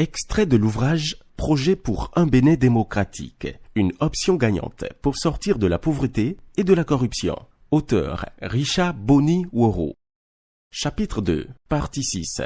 Extrait de l'ouvrage Projet pour un Bénin démocratique, une option gagnante pour sortir de la pauvreté et de la corruption. Auteur Richard Boni-Woro. Chapitre 2, partie 6.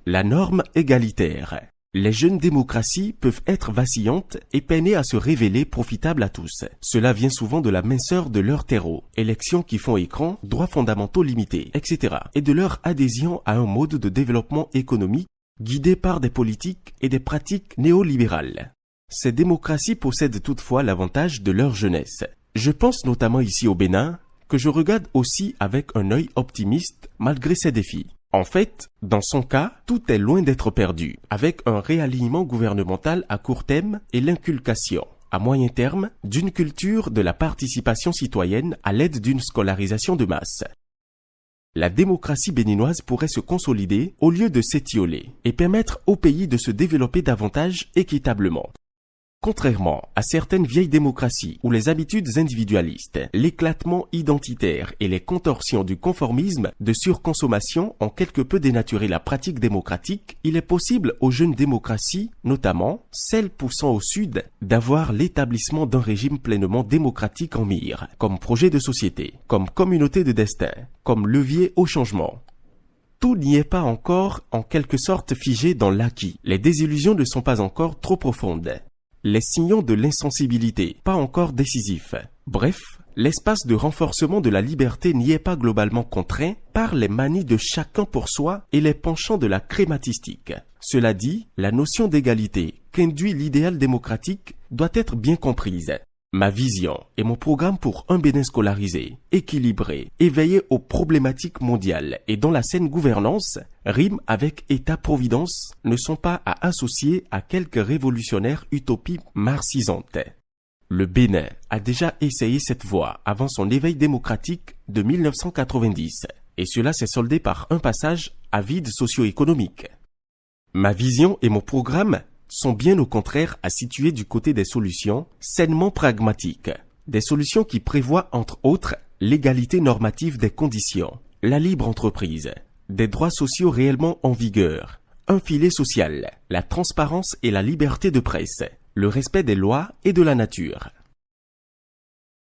La norme égalitaire. Les jeunes démocraties peuvent être vacillantes et peiner à se révéler profitables à tous. Cela vient souvent de la minceur de leur terreau, élections qui font écran, droits fondamentaux limités, etc. et de leur adhésion à un mode de développement économique guidé par des politiques et des pratiques néolibérales. Ces démocraties possèdent toutefois l'avantage de leur jeunesse. Je pense notamment ici au Bénin, que je regarde aussi avec un œil optimiste malgré ces défis. En fait, dans son cas, tout est loin d'être perdu, avec un réalignement gouvernemental à court terme et l'inculcation, à moyen terme, d'une culture de la participation citoyenne à l'aide d'une scolarisation de masse. La démocratie béninoise pourrait se consolider au lieu de s'étioler et permettre au pays de se développer davantage équitablement. Contrairement à certaines vieilles démocraties où les habitudes individualistes, l'éclatement identitaire et les contorsions du conformisme de surconsommation ont quelque peu dénaturé la pratique démocratique, il est possible aux jeunes démocraties, notamment celles poussant au sud, d'avoir l'établissement d'un régime pleinement démocratique en mire, comme projet de société, comme communauté de destin, comme levier au changement. Tout n'y est pas encore en quelque sorte figé dans l'acquis. Les désillusions ne sont pas encore trop profondes. Les signaux de l'insensibilité, pas encore décisifs. Bref, l'espace de renforcement de la liberté n'y est pas globalement contraint par les manies de chacun pour soi et les penchants de la crématistique. Cela dit, la notion d'égalité qu'induit l'idéal démocratique doit être bien comprise. Ma vision et mon programme pour un Bénin scolarisé, équilibré, éveillé aux problématiques mondiales et dont la saine gouvernance rime avec État-providence ne sont pas à associer à quelques révolutionnaires utopies marxisantes. Le Bénin a déjà essayé cette voie avant son éveil démocratique de 1990 et cela s'est soldé par un passage à vide socio-économique. Ma vision et mon programme sont bien au contraire à situer du côté des solutions sainement pragmatiques. Des solutions qui prévoient entre autres l'égalité normative des conditions, la libre entreprise, des droits sociaux réellement en vigueur, un filet social, la transparence et la liberté de presse, le respect des lois et de la nature.